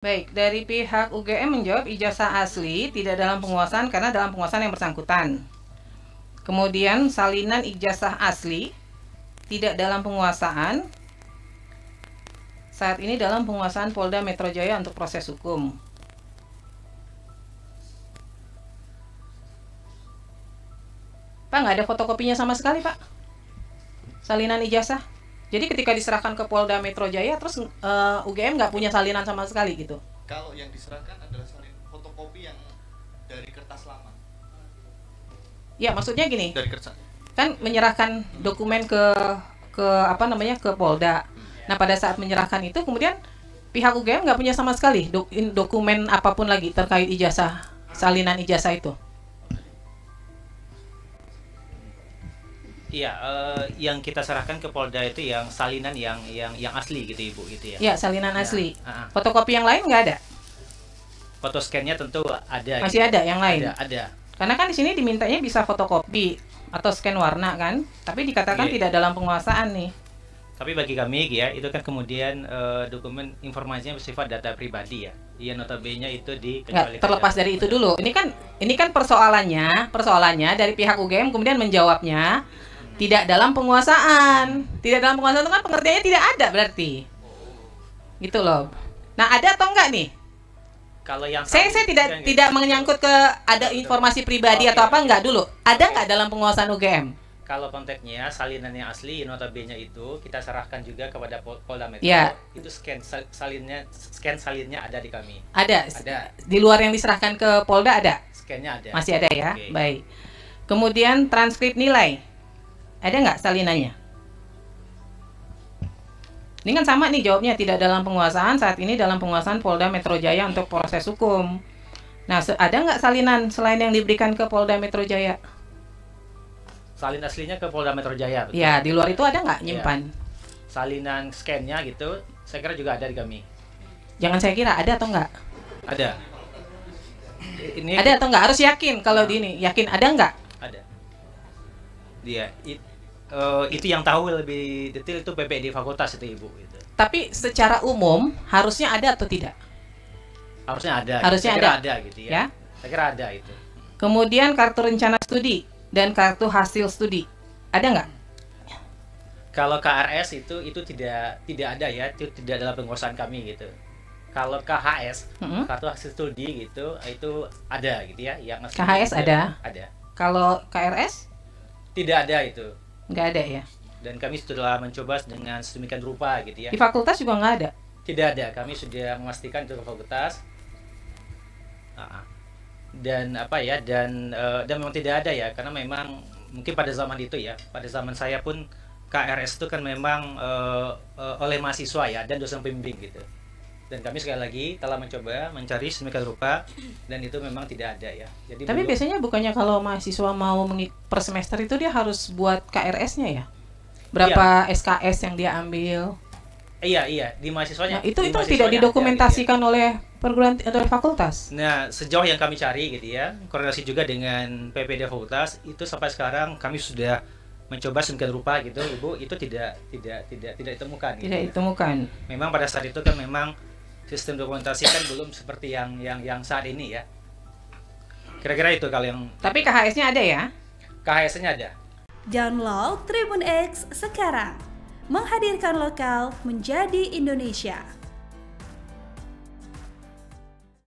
Baik, dari pihak UGM menjawab ijazah asli tidak dalam penguasaan karena dalam penguasaan yang bersangkutan. Kemudian salinan ijazah asli tidak dalam penguasaan saat ini dalam penguasaan Polda Metro Jaya untuk proses hukum. Pak, nggak ada fotokopinya sama sekali, Pak. Salinan ijazah. Jadi ketika diserahkan ke Polda Metro Jaya, terus UGM nggak punya salinan sama sekali gitu. Kalau yang diserahkan adalah salin fotokopi yang dari kertas lama. Ya, maksudnya gini. Dari kertas. Kan menyerahkan dokumen ke ke Polda. Nah, pada saat menyerahkan itu kemudian pihak UGM nggak punya sama sekali dokumen apapun lagi terkait ijazah, salinan ijazah itu. Iya, yang kita serahkan ke Polda itu yang salinan yang asli gitu Ibu gitu ya. Iya, salinan Ya, asli. Fotokopi yang lain nggak ada? Foto scan-nya tentu ada. Masih ada yang lain? Ada. Karena kan di sini dimintanya bisa fotokopi atau scan warna kan, tapi dikatakan Iya. tidak dalam penguasaan nih. Tapi bagi kami ya, itu kan kemudian dokumen informasinya bersifat data pribadi ya. Yang notabene itu Nggak, terlepas dari itu dulu. Ini kan persoalannya dari pihak UGM kemudian menjawabnya tidak dalam penguasaan. Tidak dalam penguasaan itu kan pengertiannya tidak ada berarti. Gitu loh. Nah, ada atau enggak nih? Kalau yang Saya tidak menyangkut ke ada informasi pribadi atau apa enggak dulu. Ada enggak dalam penguasaan UGM? Kalau konteksnya salinan yang asli notabene itu kita serahkan juga kepada Polda Metro. Ya. Itu scan salinnya ada di kami. Ada. Ada. Di luar yang diserahkan ke Polda ada? Scan-nya ada. Masih ada ya? Oke. Baik. Kemudian transkrip nilai. Ada nggak salinannya? Ini kan sama nih jawabnya, tidak dalam penguasaan, saat ini dalam penguasaan Polda Metro Jaya untuk proses hukum. Nah, ada nggak salinan selain yang diberikan ke Polda Metro Jaya? Salin aslinya ke Polda Metro Jaya. Betul? Ya, di luar itu ada nggak nyimpan? Salinan scan-nya gitu, saya kira juga ada di kami. Jangan saya kira, ada atau nggak? Ada. Ini Ada atau nggak? Harus yakin kalau di ini. Yakin ada nggak? ada. Dia itu yang tahu lebih detail itu PPD fakultas itu Ibu gitu. Tapi secara umum harusnya ada atau tidak? Harusnya ada. Harusnya saya kira ada. gitu ya. Ya. Saya kira ada itu. Kemudian kartu rencana studi dan kartu hasil studi. Ada nggak? Kalau KRS itu tidak ada ya, itu tidak dalam penguasaan kami gitu. Kalau KHS, kartu hasil studi gitu, itu ada gitu ya, yang asli KHS itu ada? Ada. Kalau KRS? Tidak ada itu. Nggak ada ya? Dan kami sudah mencoba dengan sedemikian rupa gitu ya. Di fakultas juga nggak ada? Tidak ada, kami sudah memastikan itu ke fakultas. Dan memang tidak ada ya, karena memang mungkin pada zaman itu ya, pada zaman saya pun KRS itu kan memang oleh mahasiswa ya dan dosen pembimbing gitu. Dan kami sekali lagi telah mencoba mencari sedemikian rupa dan itu memang tidak ada ya. Jadi Tapi biasanya bukannya kalau mahasiswa mau per semester itu dia harus buat KRS-nya ya? Berapa SKS yang dia ambil? Iya, di mahasiswanya. Nah, itu mahasiswanya tidak ada, didokumentasikan gitu ya. oleh perguruan atau fakultas? Nah, sejauh yang kami cari gitu ya, koordinasi juga dengan PPD fakultas, itu sampai sekarang kami sudah mencoba sedemikian rupa gitu, Ibu, itu tidak ditemukan. Tidak gitu. ditemukan. Memang pada saat itu kan memang sistem dokumentasi kan belum seperti yang saat ini ya. Kira-kira itu kalau yang. Tapi KHS-nya ada ya? KHS-nya ada. Download Tribun X sekarang. Menghadirkan lokal menjadi Indonesia.